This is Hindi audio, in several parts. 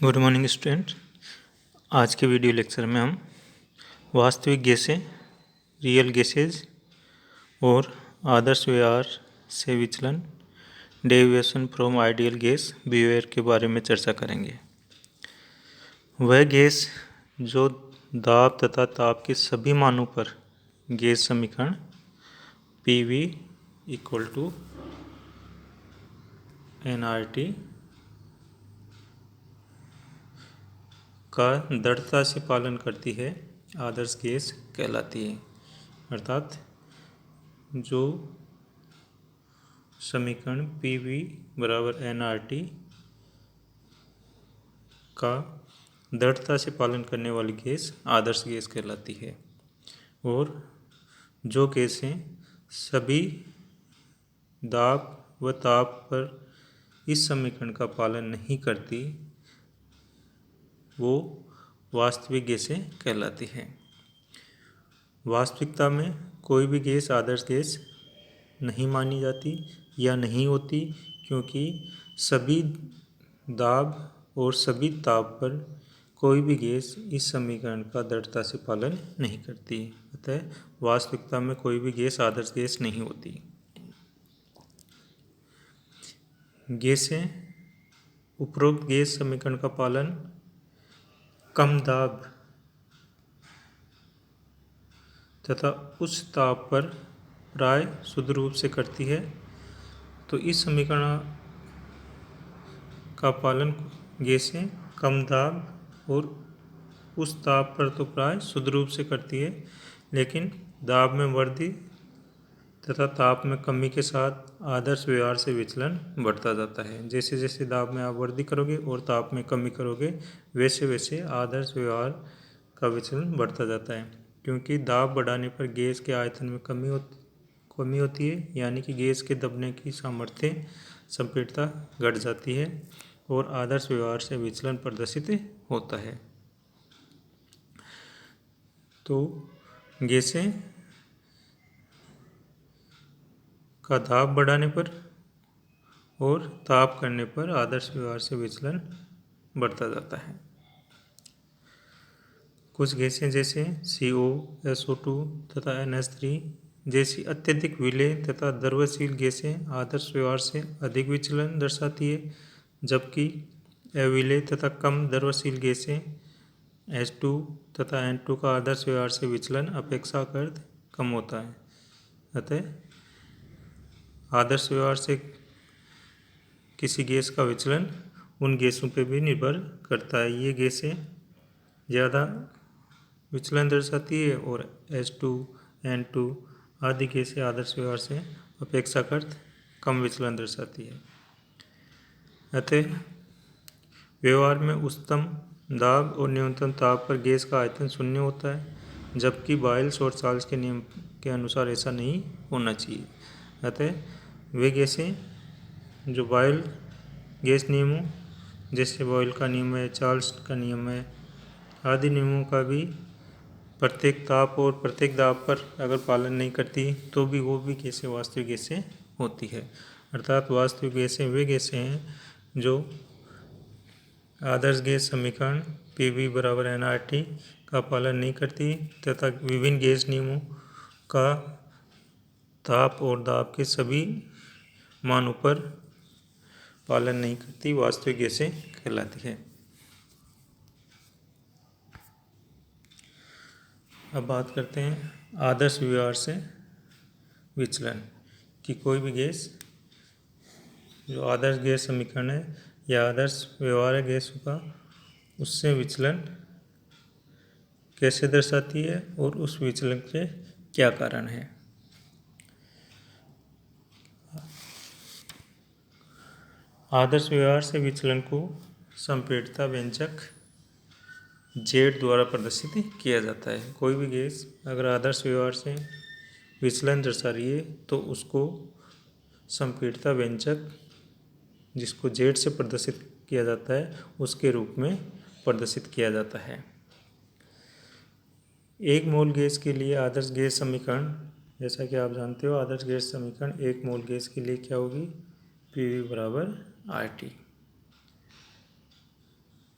Good morning student. आज के वीडियो लेक्चर में हम वास्तविक गैसें, रियल गैसेज और आदर्श व्यवहार से विचलन, deviation from ideal gas behaviour के बारे में चर्चा करेंगे। वह गैस जो दाब तथा ताप के सभी मानों पर गैस समीकरण PV = nRT का दृढ़ता से पालन करती है, आदर्श गैस कहलाती है। अर्थात जो समीकरण PV = nRT का दृढ़ता से पालन करने वाली गैस आदर्श गैस कहलाती है। और जो गैसें सभी दाब व ताप पर इस समीकरण का पालन नहीं करती वो वास्तविक गैसें कहलाती हैं। वास्तविकता में कोई भी गैस आदर्श गैस नहीं मानी जाती या नहीं होती, क्योंकि सभी दाब और सभी ताप पर कोई भी गैस इस समीकरण का दृढ़ता से पालन नहीं करती। अतः वास्तविकता में कोई भी गैस आदर्श गैस नहीं होती। गैसें उपरोक्त गैस समीकरण का पालन कम दाब तथा उच्च ताप पर प्राय शुद्ध रूप से करती है। तो इस समीकरण का पालन गैसें कम दाब और उच्च ताप पर तो प्राय शुद्ध रूप से करती है, लेकिन दाब में वृद्धि तथा ताप में कमी के साथ आदर्श व्यवहार से विचलन बढ़ता जाता है। जैसे जैसे दाब में आप वृद्धि करोगे और ताप में कमी करोगे, वैसे वैसे आदर्श व्यवहार का विचलन बढ़ता जाता है। क्योंकि दाब बढ़ाने पर गैस के आयतन में कमी होती है, यानी कि गैस के दबने की सामर्थ्य संपीड़ितता घट जाती है और आदर्श व्यवहार से विचलन प्रदर्शित होता है। तो गैसें का दाब बढ़ाने पर और ताप करने पर आदर्श व्यवहार से विचलन बढ़ता जाता है। कुछ गैसें जैसे CO, SO2 तथा NH3 जैसी अत्यधिक विलेय तथा द्रव्यशील गैसें आदर्श व्यवहार से अधिक विचलन दर्शाती है, जबकि अविलेय तथा कम द्रव्यशील गैसें H2 तथा N2 का आदर्श व्यवहार से विचलन अपेक्षाकृत कम होता है। अतः आदर्श व्यवहार से किसी गैस का विचलन उन गैसों पर भी निर्भर करता है। ये गैसें ज़्यादा विचलन दर्शाती है और H2, N2 आदि गैसें आदर्श व्यवहार से अपेक्षाकृत कम विचलन दर्शाती है। अतः व्यवहार में उच्चतम दाब और न्यूनतम ताप पर गैस का आयतन शून्य होता है, जबकि बायल्स और चार्ल्स के नियम के अनुसार ऐसा नहीं होना चाहिए। अतः वे गैसें जो बॉयल गैस नियमों जैसे बॉयल का नियम है, चार्ल्स का नियम है आदि नियमों का भी प्रत्येक ताप और प्रत्येक दाब पर अगर पालन नहीं करती तो भी वो भी गैसें वास्तविक गैसें होती है। अर्थात वास्तविक गैसें वे गैसें हैं जो आदर्श गैस समीकरण PV = nRT का पालन नहीं करती तथा विभिन्न गैस नियमों का ताप और दाब के सभी मानों पर पालन नहीं करती, वास्तविक गैसें कहलाती है। अब बात करते हैं आदर्श व्यवहार से विचलन कि कोई भी गैस जो आदर्श गैस समीकरण है या आदर्श व्यवहार है गैसों का, उससे विचलन कैसे दर्शाती है और उस विचलन के क्या कारण है। आदर्श व्यवहार से विचलन को संपीड़ितता व्यंजक Z द्वारा प्रदर्शित किया जाता है। कोई भी गैस अगर आदर्श व्यवहार से विचलन दर्शा रही है तो उसको संपीड़ितता व्यंजक जिसको Z से प्रदर्शित किया जाता है उसके रूप में प्रदर्शित किया जाता है। एक मोल गैस के लिए आदर्श गैस समीकरण, जैसा कि आप जानते हो आदर्श गैस समीकरण एक मोल गैस के लिए क्या होगी, PV = RT।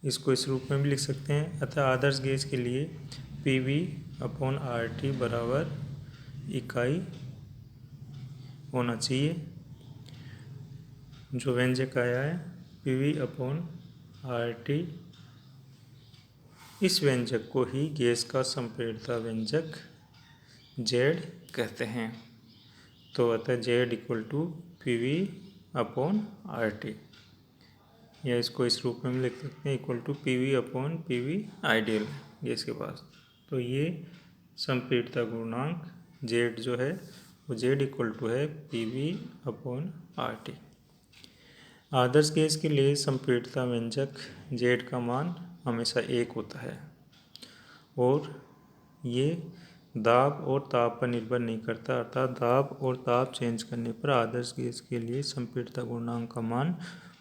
इसको इस रूप में भी लिख सकते हैं। अतः आदर्श गैस के लिए PV/RT बराबर इकाई होना चाहिए। जो व्यंजक आया है PV/RT, इस व्यंजक को ही गैस का संप्रेरणता व्यंजक Z कहते हैं। तो अतः Z = PV/RT, या इसको इस रूप में लिख सकते हैं PV/PV आइडियल गैस के पास। तो ये संप्रेरणता गुणांक Z जो है वो Z = है PV/RT। आदर्श गैस के लिए संप्रेरणता व्यंजक Z का मान हमेशा 1 होता है और ये दाब और ताप पर निर्भर नहीं करता, अर्थात दाब और ताप चेंज करने पर आदर्श गैस के लिए संप्रेरणता गुणांक का मान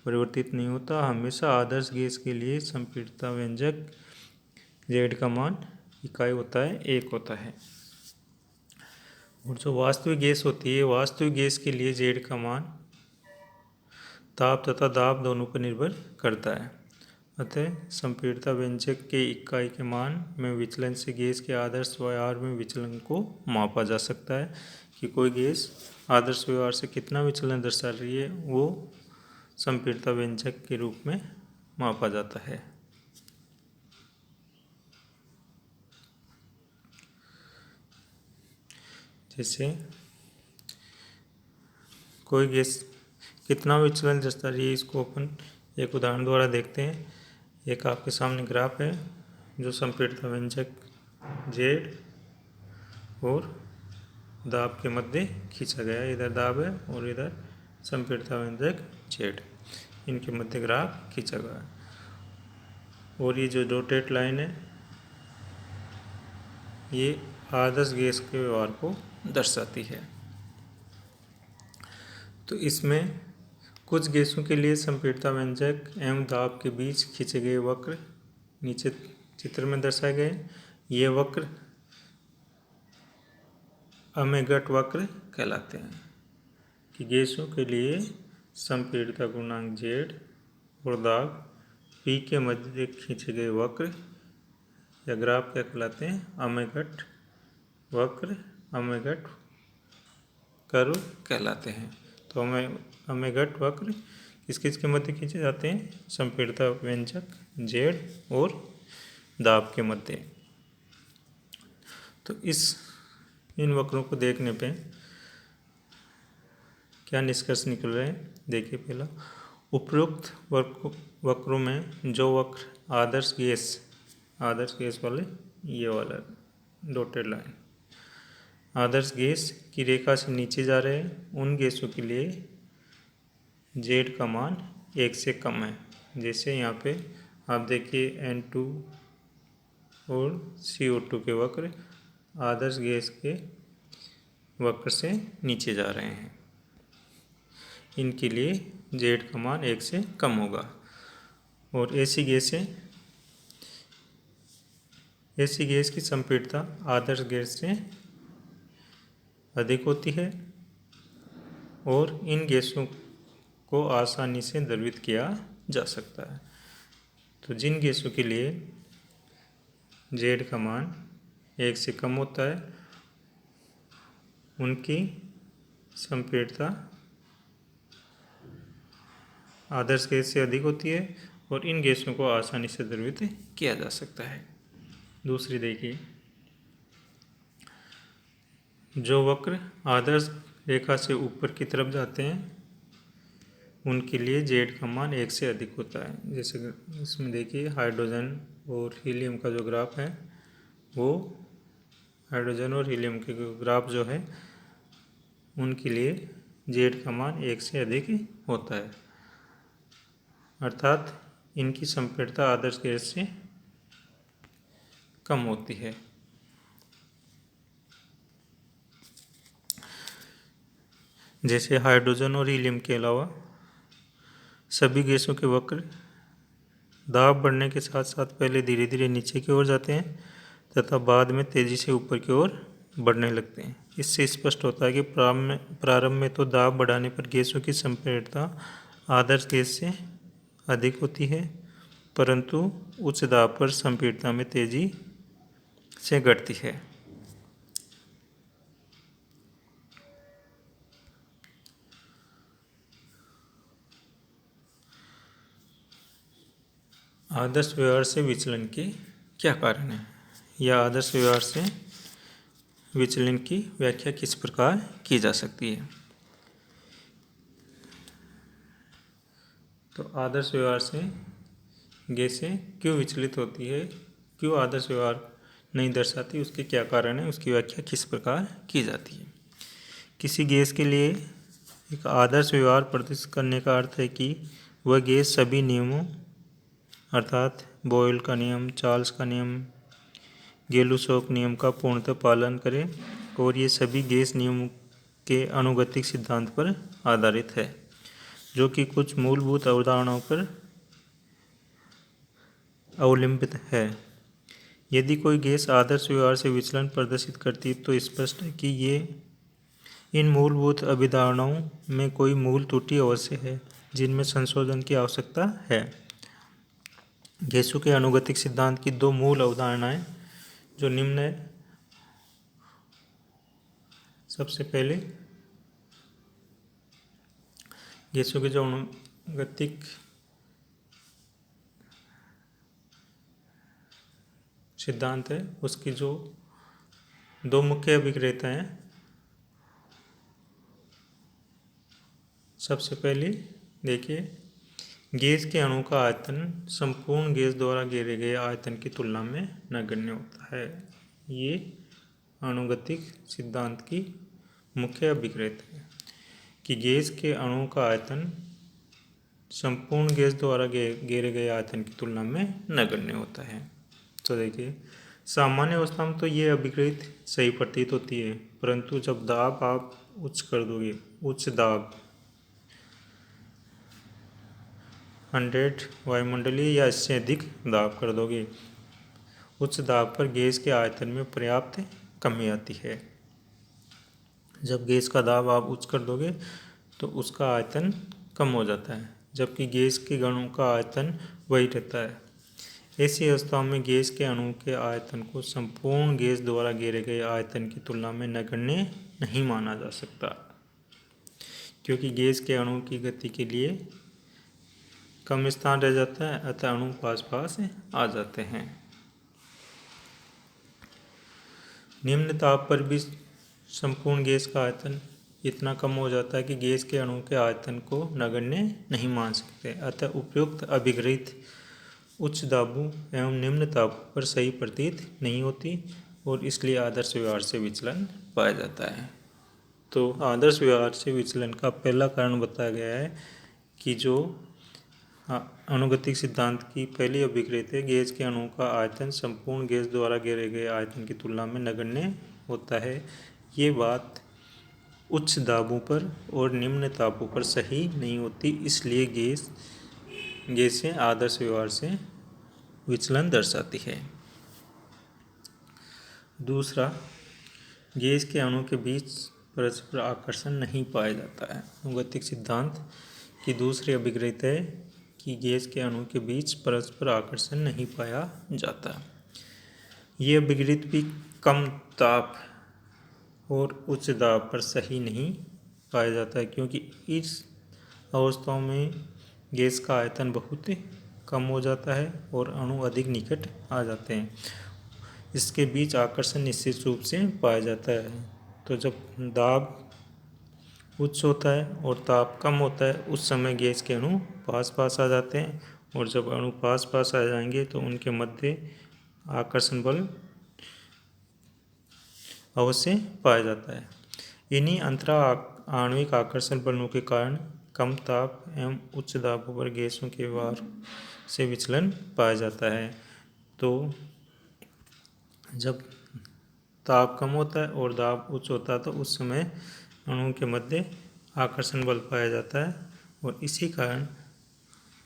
परिवर्तित नहीं होता। हमेशा आदर्श गैस के लिए संप्रेरणता व्यंजक Z का मान इकाई होता है, 1 होता है। और जो वास्तविक गैस होती है, वास्तविक गैस के लिए Z का मान ताप तथा दाब दोनों पर निर्भर करता है। अतः संप्रेरणता व्यंजक के इकाई के मान में विचलन से गैस के आदर्श व्यवहार में विचलन को मापा जा सकता है कि कोई गैस आदर्श व्यवहार से कितना विचलन दर्शा रही है, वो संप्रेरणता व्यंजक के रूप में मापा जाता है। जैसे कोई गैस कितना विचलन दर्शा रही है, इसको अपन एक उदाहरण द्वारा देखते हैं। एक आपके सामने ग्राफ है जो संप्रेरणता व्यंजक Z और दाब के मध्य खींचा गया है। इधर दाब है और इधर संप्रेरणता व्यंजक Z, इनके मध्य ग्राफ खींचा गया है। और ये जो डॉटेड लाइन है ये आदर्श गैस के व्यवहार को दर्शाती है। तो इसमें कुछ गैसों के लिए संप्रेरणता व्यंजक एवं दाब के बीच खींचे गए वक्र नीचे चित्र में दर्शाए गए। ये वक्र अमेगट वक्र कहलाते हैं कि गैसों के लिए संप्रेरणता गुणांक Z और दाब P के मध्य खींचे गए वक्र या ग्राफ क्या कहलाते हैं, अमेगट वक्र, अमेगट कर्व कहलाते हैं। तो अमेगट वक्र किस किस के मध्य खींचे जाते हैं, संप्रेरणता व्यंजक Z और दाब के मध्य। तो इन वक्रों को देखने पे क्या निष्कर्ष निकल रहे हैं, देखिए। पहला, उपरोक्त वक्रों में जो वक्र आदर्श गैस वाले, ये वाला डॉटेड लाइन आदर्श गैस की रेखा से नीचे जा रहे हैं, उन गैसों के लिए Z का मान 1 से कम है। जैसे यहाँ पे आप देखिए N2 और CO2 के वक्र आदर्श गैस के वक्र से नीचे जा रहे हैं, इनके लिए Z का मान 1 से कम होगा। और ऐसी गैस की संप्रेरणता आदर्श गैस से अधिक होती है और इन गैसों को आसानी से द्रवित किया जा सकता है। तो जिन गैसों के लिए Z का मान 1 से कम होता है उनकी संप्रेरणता आदर्श गैस से अधिक होती है और इन गैसों को आसानी से द्रवित किया जा सकता है। दूसरी देखिए, जो वक्र आदर्श रेखा से ऊपर की तरफ जाते हैं उनके लिए Z का मान 1 से अधिक होता है। जैसे इसमें देखिए हाइड्रोजन और हीलियम का जो ग्राफ है, वो हाइड्रोजन और हीलियम के ग्राफ जो है उनके लिए Z का मान 1 से अधिक होता है, अर्थात इनकी संप्रेरणता आदर्श गैस से कम होती है। जैसे हाइड्रोजन और हीलियम के अलावा सभी गैसों के वक्र दाब बढ़ने के साथ साथ पहले धीरे धीरे नीचे की ओर जाते हैं तथा बाद में तेजी से ऊपर की ओर बढ़ने लगते हैं। इससे स्पष्ट होता है कि प्रारंभ में तो दाब बढ़ाने पर गैसों की संप्रेरणता आदर्श गैस से अधिक होती है परंतु उच्च दाब पर संपीड़ितता में तेजी से घटती है। आदर्श व्यवहार से विचलन के क्या कारण हैं, या आदर्श व्यवहार से विचलन की व्याख्या किस प्रकार की जा सकती है। तो आदर्श व्यवहार से गैसें क्यों विचलित होती है, क्यों आदर्श व्यवहार नहीं दर्शाती, उसके क्या कारण है, उसकी व्याख्या किस प्रकार की जाती है। किसी गैस के लिए एक आदर्श व्यवहार प्रदर्शित करने का अर्थ है कि वह गैस सभी नियमों अर्थात बॉयल का नियम, चार्ल्स का नियम, गेलुसॉफ नियम का पूर्णतः पालन करे, और ये सभी गैस नियमों के अनुगतिक सिद्धांत पर आधारित है, जो कि कुछ मूलभूत अवधारणाओं पर अवलंबित है। यदि कोई गैस आदर्श व्यवहार से विचलन प्रदर्शित करती है तो स्पष्ट है कि ये इन मूलभूत अभिधारणाओं में कोई मूल त्रुटि अवश्य है, जिनमें संशोधन की आवश्यकता है। गैसों के अनुगतिक सिद्धांत की दो मूल अवधारणाएं जो निम्न है। सबसे पहले गैसों के जो अनुगतिक सिद्धांत है उसकी जो दो मुख्य अभिक्रियाएं हैं। सबसे पहले देखिए, गैस के अणु का आयतन संपूर्ण गैस द्वारा घेरे गए आयतन की तुलना में नगण्य होता है। ये अनुगतिक सिद्धांत की मुख्य अभिक्रिया है कि गैस के अणु का आयतन संपूर्ण गैस द्वारा घेरे गए आयतन की तुलना में नगण्य होता है। तो देखिए, सामान्य अवस्था में तो ये अभिक्रिया सही प्रतीत होती है, परंतु जब दाब आप उच्च कर दोगे, उच्च दाब 100 वायुमंडलीय या इससे अधिक दाब कर दोगे, उच्च दाब पर गैस के आयतन में पर्याप्त कमी आती है। जब गैस का दाब आप उच्च कर दोगे तो उसका आयतन कम हो जाता है, जबकि गैस के अणु का आयतन वही रहता है। ऐसी अवस्थाओं में गैस के अणु के आयतन को संपूर्ण गैस द्वारा घेरे गए आयतन की तुलना में नगण्य नहीं माना जा सकता, क्योंकि गैस के अणु की गति के लिए कम स्थान रह जाता है, अतः अणु पास पास आ जाते हैं। निम्न ताप पर भी संपूर्ण गैस का आयतन इतना कम हो जाता है कि गैस के अणु के आयतन को नगण्य नहीं मान सकते, अतः उपयुक्त अभिक्रिया उच्च दाबों एवं निम्न तापों पर सही प्रतीत नहीं होती और इसलिए आदर्श व्यवहार से विचलन पाया जाता है। तो आदर्श व्यवहार से विचलन का पहला कारण बताया गया है कि जो अनुगतिक सिद्धांत की पहली अभिक्रिया है, गैस के अणु का आयतन संपूर्ण गैस द्वारा घेरे गए आयतन की तुलना में नगण्य होता है। ये बात उच्च दाबों पर और निम्न तापों पर सही नहीं होती, इसलिए गैसें आदर्श व्यवहार से विचलन दर्शाती है। दूसरा, गैस के अणु के बीच परस्पर आकर्षण नहीं पाया जाता है। अनुगतिक सिद्धांत की दूसरी अभिक्रिया है कि गैस के अणु के बीच परस्पर आकर्षण नहीं पाया जाता। ये अभिक्रिया भी कम ताप और उच्च दाब पर सही नहीं पाया जाता है, क्योंकि इस अवस्थाओं में गैस का आयतन बहुत कम हो जाता है और अणु अधिक निकट आ जाते हैं। इसके बीच आकर्षण निश्चित रूप से पाया जाता है। तो जब दाब उच्च होता है और ताप कम होता है, उस समय गैस के अणु पास पास आ जाते हैं, और जब अणु पास पास आ जाएंगे तो उनके मध्य आकर्षण बल अवश्य पाया जाता है। इन्हीं अंतरा आणविक आकर्षण बलों के कारण कम ताप एवं उच्च दाबों पर गैसों के व्यवहार से विचलन पाया जाता है। तो जब ताप कम होता है और दाब उच्च होता है तो उस समय अणुओं के मध्य आकर्षण बल पाया जाता है, और इसी कारण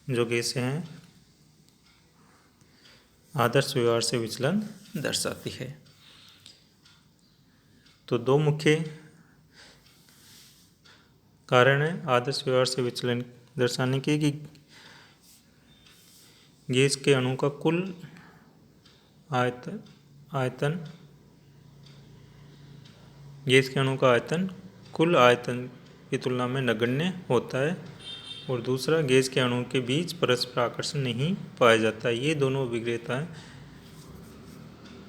जो गैसें हैं आदर्श व्यवहार से विचलन दर्शाती है। तो दो मुख्य कारण है आदर्श व्यवहार से विचलन दर्शाने के कि गैस के अणु का कुल आयतन गैस के अणु का आयतन कुल आयतन की तुलना में नगण्य होता है। और दूसरा, गैस के अणुओं के बीच परस्पर आकर्षण नहीं पाया जाता। ये दोनों अभिक्रियाएं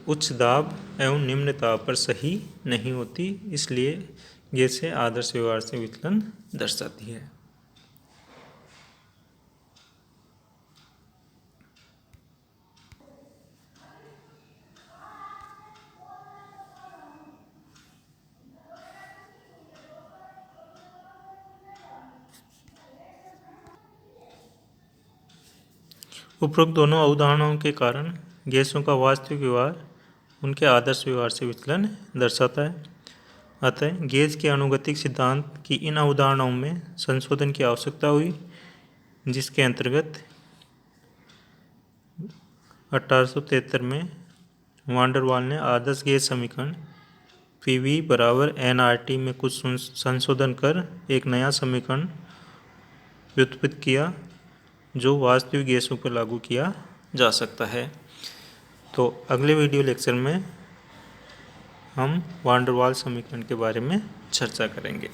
उच्च दाब एवं निम्न दाब पर सही नहीं होती, इसलिए गैसें आदर्श व्यवहार से विचलन दर्शाती है। उपरोक्त दोनों अवधारणाओं के कारण गैसों का वास्तविक व्यवहार उनके आदर्श व्यवहार से विचलन दर्शाता है। अतः गैस के अनुगतिक सिद्धांत की इन अवधारणाओं में संशोधन की आवश्यकता हुई, जिसके अंतर्गत 1873 में वान डर वाल ने आदर्श गैस समीकरण PV बराबर nRT में कुछ संशोधन कर एक नया समीकरण व्युत्पन्न किया जो वास्तविक गैसों पर लागू किया जा सकता है। तो अगले वीडियो लेक्चर में हम वान डर वाल समीकरण के बारे में चर्चा करेंगे।